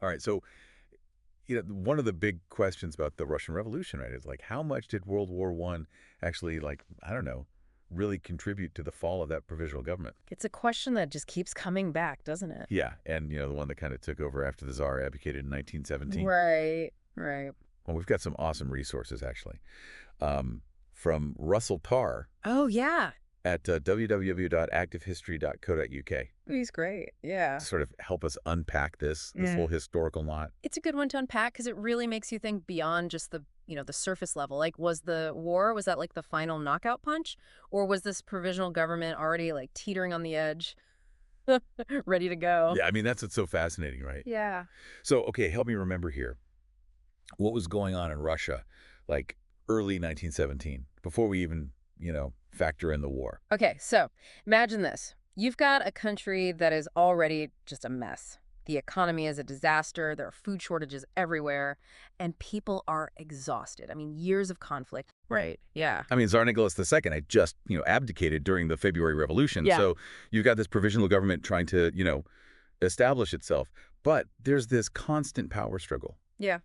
All right, so one of the big questions about the Russian Revolution, right, is like how much did World War One actually, like, I don't know, really contribute to the fall of that provisional government? It's a question that just keeps coming back, doesn't it? Yeah, and the one that kind of took over after the Tsar abdicated in 1917. Right, right. Well, we've got some awesome resources actually, from Russell Tarr Oh, yeah. at www.activehistory.co.uk He's great. Yeah. to sort of help us unpack this Yeah. whole historical knot. It's a good one to unpack because it really makes you think beyond just the surface level. Like, was the war, was that like the final knockout punch? Or was this provisional government already like teetering on the edge, ready to go? Yeah, I mean that's what's so fascinating, right? Yeah. So, okay, help me remember here. What was going on in Russia, like early 1917, before we even, factor in the war? Okay, so imagine this. You've got a country that is already just a mess. The economy is a disaster. There are food shortages everywhere, and people are exhausted. I mean, years of conflict. Right. Yeah. I mean, Tsar Nicholas II had just, abdicated during the February Revolution. Yeah. So you've got this provisional government trying to, establish itself. But there's this constant power struggle Yeah.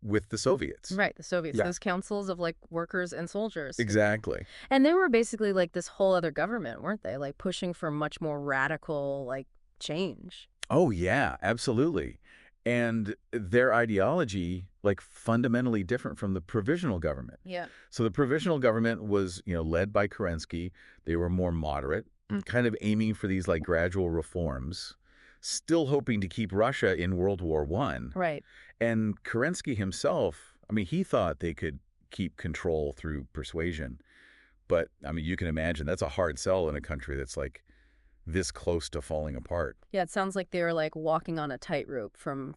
with the Soviets. Right. The Soviets, Yeah, those councils of like workers and soldiers. exactly. And they were basically like this whole other government, weren't they? Like pushing for much more radical, like, change. Oh, yeah, absolutely. And their ideology, like, fundamentally different from the provisional government. Yeah. So the provisional government was, led by Kerensky. They were more moderate, kind of aiming for these, like, gradual reforms, still hoping to keep Russia in World War One. Right. And Kerensky himself, I mean, he thought they could keep control through persuasion. But, I mean, you can imagine that's a hard sell in a country that's, like, this close to falling apart. Yeah, it sounds like they were like walking on a tightrope from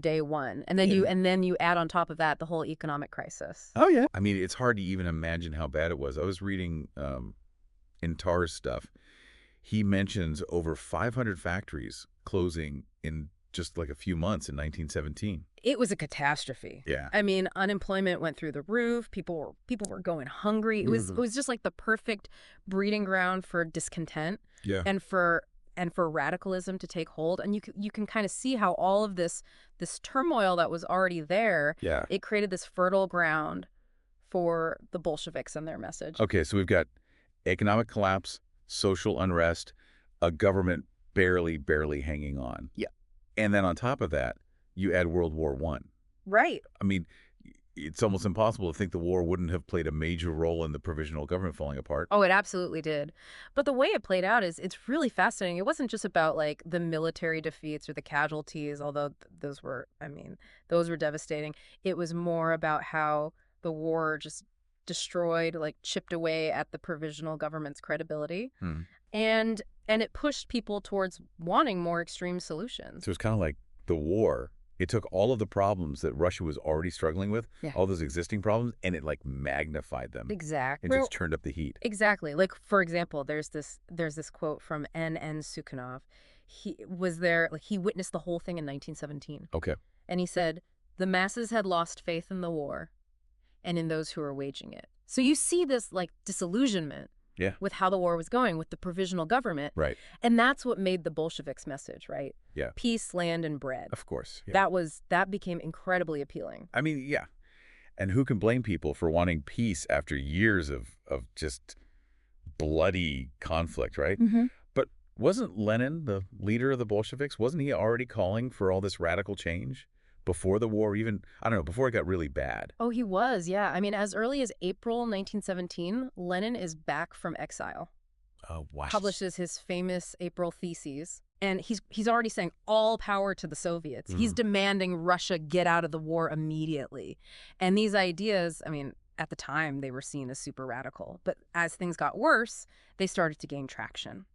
day one. And then Yeah. you add on top of that the whole economic crisis. Oh, yeah. I mean, it's hard to even imagine how bad it was. I was reading in Tar's stuff. He mentions over 500 factories closing in just like a few months in 1917. It was a catastrophe. Yeah. I mean, unemployment went through the roof. People were going hungry. It was just like the perfect breeding ground for discontent Yeah. and for radicalism to take hold. And you can kind of see how all of this turmoil that was already there, Yeah. it created this fertile ground for the Bolsheviks and their message. Okay, so we've got economic collapse, social unrest, a government barely hanging on. Yeah. And then on top of that, you add World War One. Right. I mean, it's almost impossible to think the war wouldn't have played a major role in the provisional government falling apart. Oh, it absolutely did. But the way it played out is it's really fascinating. It wasn't just about like the military defeats or the casualties, although those were devastating. It was more about how the war just destroyed, like chipped away at the provisional government's credibility. Hmm. And it pushed people towards wanting more extreme solutions. So it's kind of like the war. It took all of the problems that Russia was already struggling with, Yeah. all those existing problems, and it like magnified them Exactly. and just turned up the heat. Exactly. Like, for example, there's this quote from N.N. Sukhanov. He was there, like he witnessed the whole thing in 1917. Okay. And he said, the masses had lost faith in the war and in those who were waging it. So you see this like disillusionment Yeah. with how the war was going with the provisional government. Right. And that's what made the Bolsheviks' message, right? Yeah. Peace, land, and bread. Of course. Yeah. That became incredibly appealing. I mean, yeah. And who can blame people for wanting peace after years of just bloody conflict, right? Mm-hmm. But wasn't Lenin the leader of the Bolsheviks? Wasn't he already calling for all this radical change before the war even, I don't know, before it got really bad? Oh, he was, yeah. I mean, as early as April 1917, Lenin is back from exile, Oh, wow. publishes his famous April Theses, and he's already saying all power to the Soviets. He's demanding Russia get out of the war immediately. And these ideas, I mean, at the time, they were seen as super radical. But as things got worse, they started to gain traction.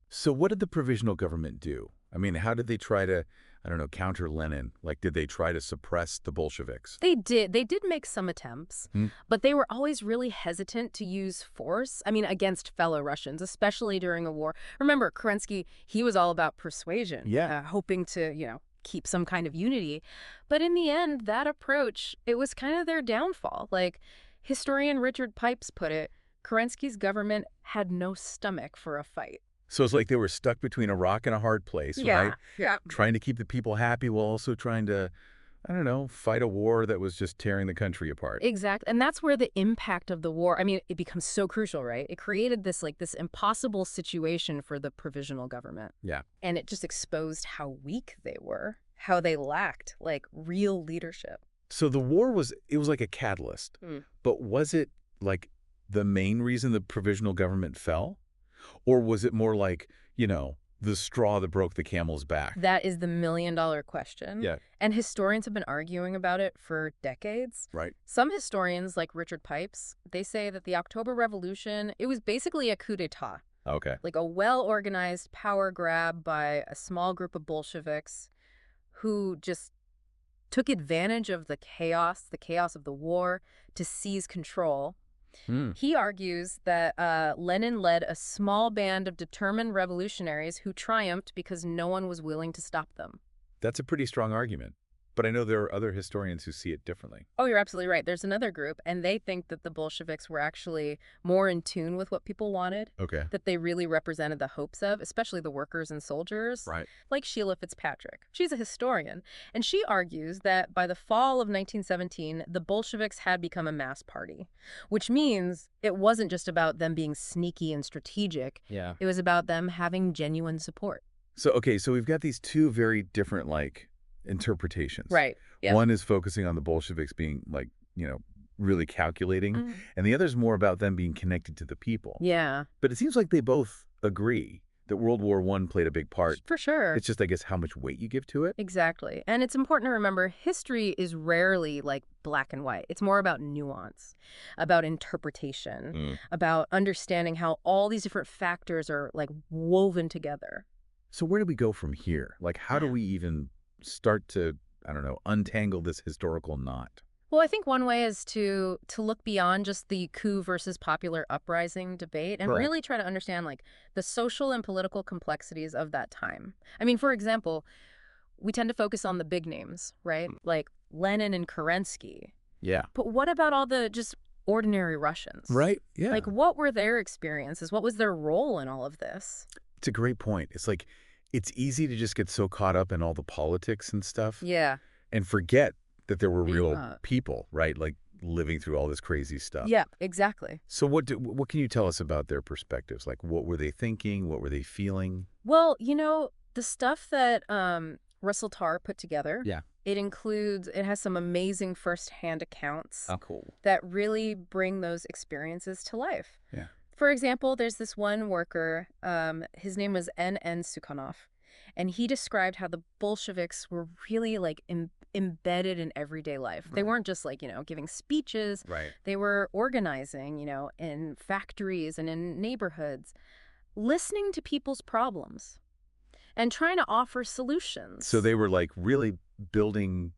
So what did the provisional government do? I mean, how did they try to, I don't know, counter Lenin? Like, did they try to suppress the Bolsheviks? They did make some attempts, Hmm. but they were always really hesitant to use force. I mean, against fellow Russians, especially during a war. Remember, Kerensky, he was all about persuasion, Yeah. hoping to, keep some kind of unity. But in the end, that approach, it was kind of their downfall. Like historian Richard Pipes put it, Kerensky's government had no stomach for a fight. So it's like they were stuck between a rock and a hard place, right? Yeah. Yeah. Trying to keep the people happy while also trying to, I don't know, fight a war that was just tearing the country apart. Exactly. And that's where the impact of the war, I mean, it becomes so crucial, right? It created this this impossible situation for the provisional government. Yeah. And it just exposed how weak they were, how they lacked real leadership. So the war it was like a catalyst, Mm. but was it like the main reason the provisional government fell? Or was it more like, the straw that broke the camel's back? That is the million-dollar question. Yeah. And historians have been arguing about it for decades. Right. Some historians, like Richard Pipes, they say that the October Revolution, it was basically a coup d'etat, Okay. like a well-organized power grab by a small group of Bolsheviks who just took advantage of the chaos of the war, to seize control. Hmm. He argues that Lenin led a small band of determined revolutionaries who triumphed because no one was willing to stop them. That's a pretty strong argument. But I know there are other historians who see it differently. Oh, you're absolutely right. There's another group, and they think that the Bolsheviks were actually more in tune with what people wanted, Okay. that they really represented the hopes of, especially the workers and soldiers, Right. like Sheila Fitzpatrick. She's a historian, and she argues that by the fall of 1917, the Bolsheviks had become a mass party, which means it wasn't just about them being sneaky and strategic. Yeah. It was about them having genuine support. So we've got these two very different, interpretations. Right. Yep. One is focusing on the Bolsheviks being, really calculating, and the other is more about them being connected to the people. Yeah. But it seems like they both agree that World War I played a big part. For sure. It's just, I guess, how much weight you give to it. Exactly. And it's important to remember history is rarely black and white. It's more about nuance, about interpretation, about understanding how all these different factors are woven together. So where do we go from here? How do we even start to, I don't know, untangle this historical knot? Well, I think one way is to look beyond just the coup versus popular uprising debate and Correct. really try to understand the social and political complexities of that time. I mean, for example, we tend to focus on the big names, right? Like Lenin and Kerensky. Yeah. But what about all the just ordinary Russians? Right? Yeah. What were their experiences? What was their role in all of this? It's a great point. It's easy to just get so caught up in all the politics and stuff Yeah. and forget that there were real Yeah. people, right? Living through all this crazy stuff. Yeah, exactly. So what can you tell us about their perspectives? What were they thinking? What were they feeling? Well, the stuff that Russell Tarr put together, Yeah. it has some amazing firsthand accounts Cool. that really bring those experiences to life. Yeah. For example, there's this one worker, his name was N.N. Sukhanov, and he described how the Bolsheviks were really embedded in everyday life. They Right. weren't just giving speeches. Right. They were organizing, in factories and in neighborhoods, listening to people's problems and trying to offer solutions. So they were really building,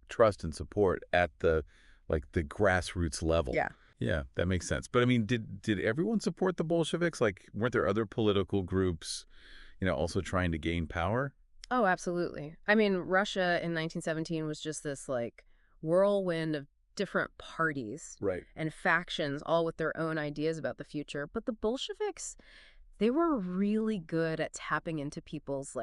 trust and support at the grassroots level. Yeah. Yeah, that makes sense. But I mean, did everyone support the Bolsheviks? Weren't there other political groups, also trying to gain power? Oh, absolutely. I mean, Russia in 1917 was just this whirlwind of different parties Right. and factions, all with their own ideas about the future. But the Bolsheviks, they were really good at tapping into people's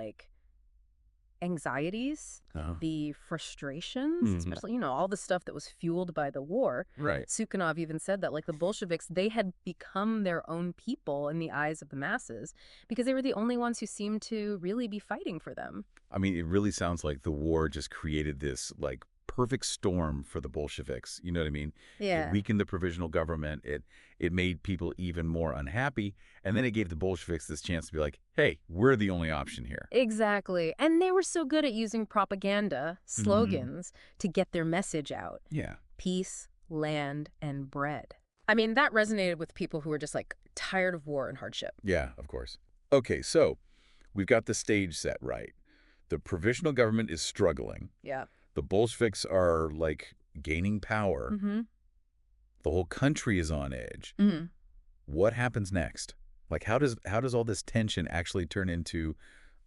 anxieties, Uh-huh. the frustrations, Mhm. especially, all the stuff that was fueled by the war. Right. Sukhanov even said that the Bolsheviks, they had become their own people in the eyes of the masses because they were the only ones who seemed to really be fighting for them. I mean, it really sounds like the war just created this perfect storm for the Bolsheviks. You know what I mean? Yeah. It weakened the provisional government. It made people even more unhappy. And then it gave the Bolsheviks this chance to be like, hey, we're the only option here. Exactly. And they were so good at using propaganda, slogans, to get their message out. Yeah. Peace, land, and bread. I mean, that resonated with people who were just tired of war and hardship. Yeah, of course. Okay, so we've got the stage set right. The provisional government is struggling. Yeah. The Bolsheviks are gaining power. Mm-hmm. The whole country is on edge. Mm-hmm. What happens next? How does all this tension actually turn into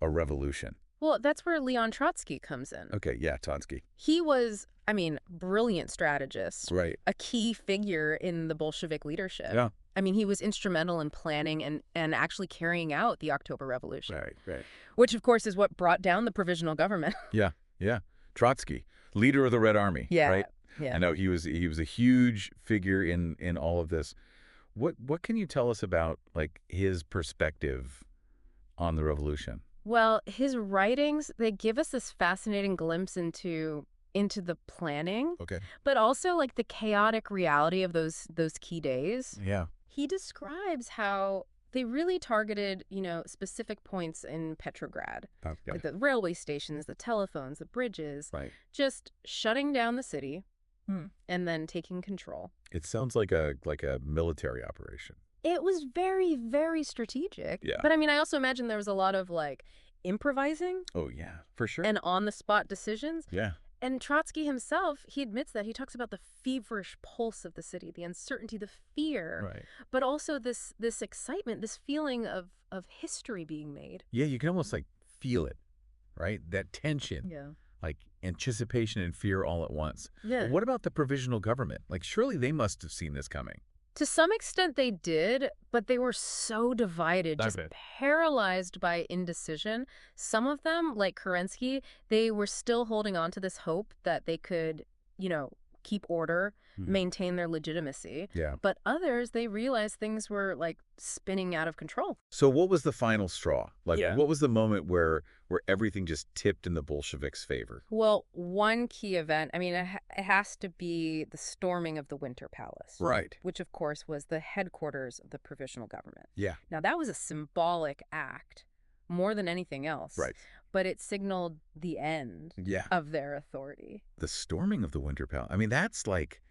a revolution? Well, that's where Leon Trotsky comes in. Okay, yeah, Tonsky. He was, I mean, brilliant strategist, Right. a key figure in the Bolshevik leadership. Yeah. I mean, he was instrumental in planning and actually carrying out the October Revolution, Right, right. which, of course, is what brought down the provisional government. Yeah, yeah. Trotsky, leader of the Red Army, Yeah, right? I yeah. know he was a huge figure in all of this. What can you tell us about like his perspective on the revolution? Well, his writings, they give us this fascinating glimpse into the planning, Okay. but also like the chaotic reality of those key days. Yeah. He describes how they really targeted, specific points in Petrograd, Okay. like the railway stations, the telephones, the bridges, Right. just shutting down the city and then taking control. It sounds like a military operation. It was very, very strategic. Yeah. But I mean, I also imagine there was a lot of like improvising Oh yeah, for sure. and on the spot decisions. Yeah. And Trotsky himself, he admits that. He talks about the feverish pulse of the city, the uncertainty, the fear, Right. but also this excitement, this feeling of history being made. Yeah, you can almost like feel it, right? That tension, Yeah. like anticipation and fear all at once. Yeah. What about the provisional government? Like surely they must have seen this coming. To some extent they did, but they were so divided, I just bet. paralyzed by indecision. Some of them, like Kerensky, they were still holding on to this hope that they could, keep order, maintain their legitimacy. Yeah. But others, they realized things were like spinning out of control. So what was the final straw? Like Yeah. what was the moment where everything just tipped in the Bolsheviks' favor? Well, one key event, I mean, it has to be the storming of the Winter Palace. Right. Which, of course, was the headquarters of the provisional government. Yeah. Now, that was a symbolic act more than anything else. Right. But it signaled the end Yeah. of their authority. The storming of the Winter Palace. I mean, that's like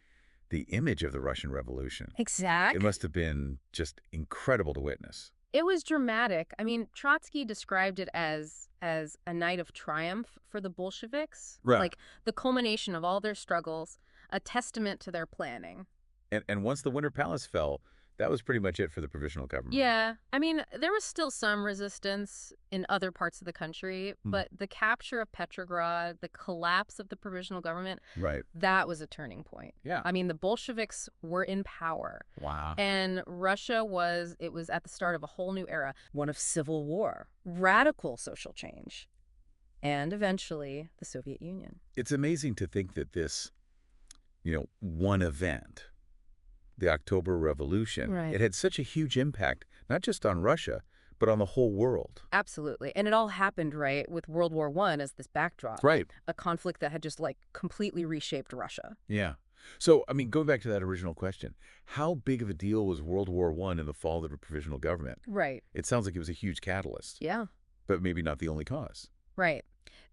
the image of the Russian Revolution. Exactly. It must have been just incredible to witness. It was dramatic. I mean, Trotsky described it as a night of triumph for the Bolsheviks. Right. Like the culmination of all their struggles, a testament to their planning. And once the Winter Palace fell, that was pretty much it for the provisional government. Yeah. I mean, there was still some resistance in other parts of the country, but the capture of Petrograd, the collapse of the provisional government, Right. that was a turning point. Yeah. I mean, the Bolsheviks were in power. Wow. And Russia was at the start of a whole new era, one of civil war, radical social change, and eventually the Soviet Union. It's amazing to think that this, one event, the October Revolution, Right. it had such a huge impact, not just on Russia, but on the whole world. Absolutely. And it all happened, right, with World War I as this backdrop. Right. A conflict that had just like completely reshaped Russia. Yeah. So, I mean, going back to that original question, how big of a deal was World War I in the fall of the provisional government? Right. It sounds like it was a huge catalyst, Yeah. but maybe not the only cause. Right.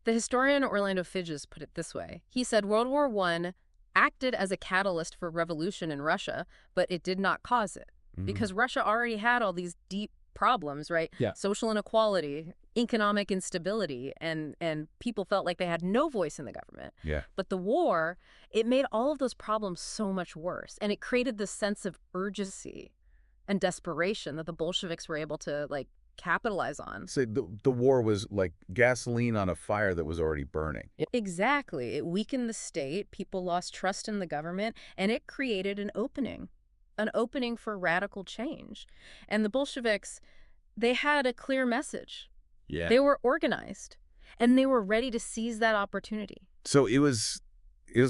The historian Orlando Figes put it this way. He said World War I acted as a catalyst for revolution in Russia, but it did not cause it. Because Russia already had all these deep problems, right? Yeah. Social inequality, economic instability, and people felt like they had no voice in the government. Yeah. But the war, it made all of those problems so much worse. And it created this sense of urgency and desperation that the Bolsheviks were able to like capitalize on. So the war was like gasoline on a fire that was already burning. Exactly. It weakened the state, people lost trust in the government, and it created an opening for radical change. And the Bolsheviks, they had a clear message. Yeah. They were organized, and they were ready to seize that opportunity. So it was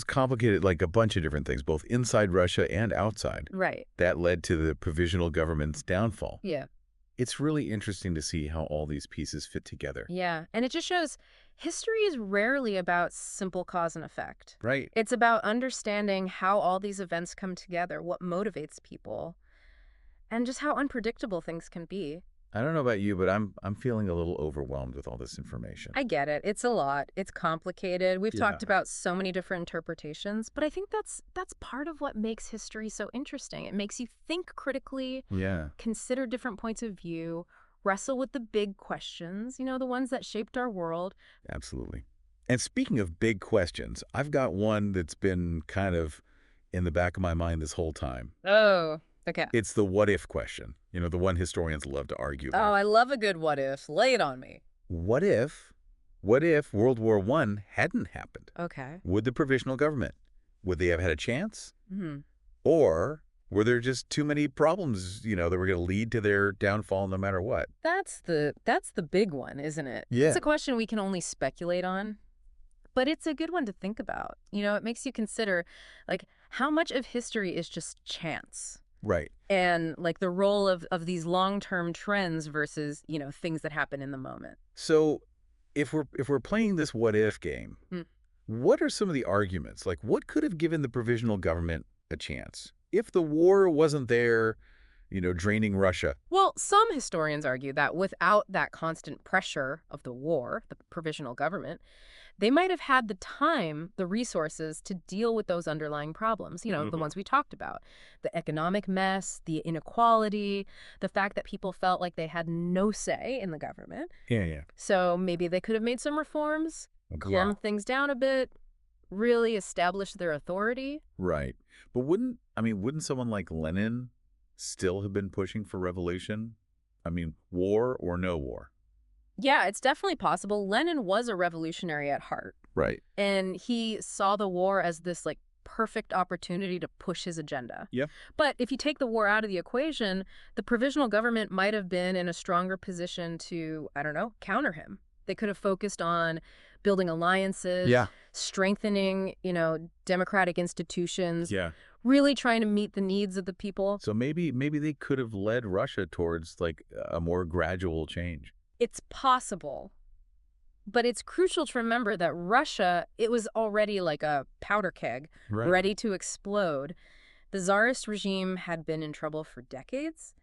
complicated, like a bunch of different things, both inside Russia and outside. Right. That led to the provisional government's downfall. Yeah. It's really interesting to see how all these pieces fit together. Yeah. And it just shows history is rarely about simple cause and effect. Right. It's about understanding how all these events come together, what motivates people, and just how unpredictable things can be. I don't know about you, but I'm feeling a little overwhelmed with all this information. I get it. It's a lot. It's complicated. We've Yeah. talked about so many different interpretations, but I think that's part of what makes history so interesting. It makes you think critically, Yeah. consider different points of view, wrestle with the big questions, the ones that shaped our world. Absolutely. And speaking of big questions, I've got one that's been kind of in the back of my mind this whole time. Oh, okay. It's the what if question. The one historians love to argue Oh, about. I love a good what if. Lay it on me. What if What if World War I hadn't happened? Okay. Would the provisional government, would they have had a chance? Hmm. Or were there just too many problems, that were going to lead to their downfall no matter what? That's the big one, isn't it? It's Yeah. a question we can only speculate on, but it's a good one to think about. It makes you consider, like, how much of history is just chance, Right. and like the role of these long-term trends versus, things that happen in the moment. So if we're playing this what if game, Hmm. what are some of the arguments? Like what could have given the provisional government a chance? If the war wasn't there, draining Russia. Well, some historians argue that without that constant pressure of the war, the provisional government, they might have had the time, the resources to deal with those underlying problems, the Hmm. ones we talked about. The economic mess, the inequality, the fact that people felt like they had no say in the government. Yeah, yeah. So maybe they could have made some reforms, Yeah. calmed things down a bit, really established their authority. Right. But wouldn't someone like Lenin still have been pushing for revolution? I mean, war or no war? Yeah, it's definitely possible. Lenin was a revolutionary at heart, Right. and he saw the war as this like perfect opportunity to push his agenda. Yeah. But if you take the war out of the equation, the provisional government might have been in a stronger position to, I don't know, counter him. They could have focused on building alliances, Yeah. strengthening, democratic institutions, Yeah. really trying to meet the needs of the people. So maybe they could have led Russia towards like a more gradual change. It's possible. But it's crucial to remember that Russia, it was already like a powder keg, Right. ready to explode. The Tsarist regime had been in trouble for decades,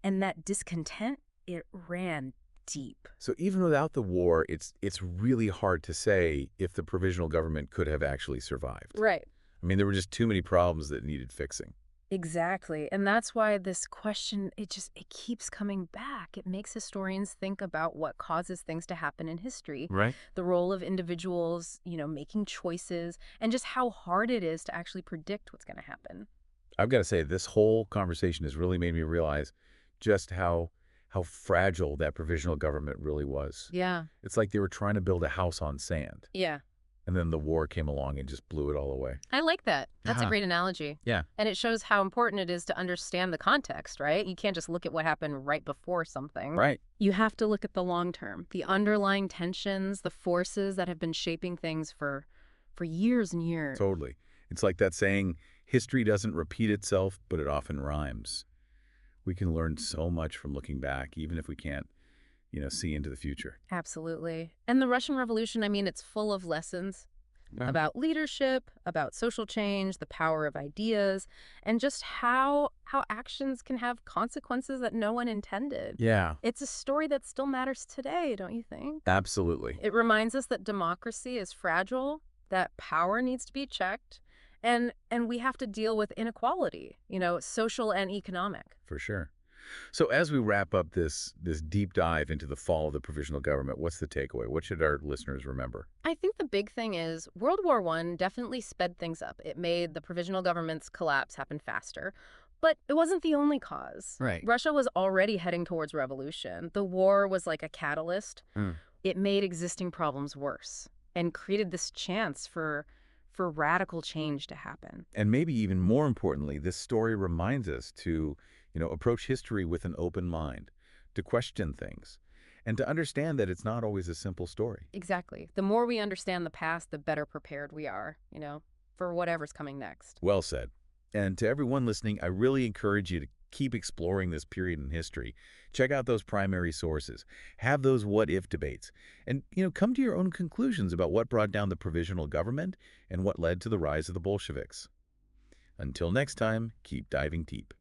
and that discontent, it ran deep. So even without the war, it's really hard to say if the provisional government could have actually survived. Right. I mean, there were just too many problems that needed fixing. Exactly. And that's why this question, it keeps coming back. It makes historians think about what causes things to happen in history, Right. the role of individuals, making choices, and just how hard it is to actually predict what's going to happen. I've got to say, this whole conversation has really made me realize just how fragile that provisional government really was. Yeah. It's like they were trying to build a house on sand, Yeah. and then the war came along and just blew it all away. I like that. That's a Uh-huh. great analogy. Yeah. And it shows how important it is to understand the context, right? You can't just look at what happened right before something. Right. You have to look at the long term, the underlying tensions, the forces that have been shaping things for years and years. Totally. It's like that saying, history doesn't repeat itself, but it often rhymes. We can learn so much from looking back, even if we can't, see into the future. Absolutely. And the Russian Revolution, I mean, it's full of lessons about leadership, about social change, the power of ideas, and just how actions can have consequences that no one intended. Yeah, It's a story that still matters today, don't you think? absolutely. It reminds us that democracy is fragile, that power needs to be checked, and we have to deal with inequality, social and economic. For sure. So as we wrap up this deep dive into the fall of the provisional government, what's the takeaway? What should our listeners remember? I think the big thing is World War I definitely sped things up. It made the provisional government's collapse happen faster. But it wasn't the only cause. Right. Russia was already heading towards revolution. The war was like a catalyst. Mm. It made existing problems worse and created this chance for radical change to happen. And maybe even more importantly, this story reminds us to, approach history with an open mind, to question things, and to understand that it's not always a simple story. Exactly. The more we understand the past, the better prepared we are, for whatever's coming next. Well said. And to everyone listening, I really encourage you to keep exploring this period in history. Check out those primary sources. Have those what-if debates. And, come to your own conclusions about what brought down the provisional government and what led to the rise of the Bolsheviks. Until next time, keep diving deep.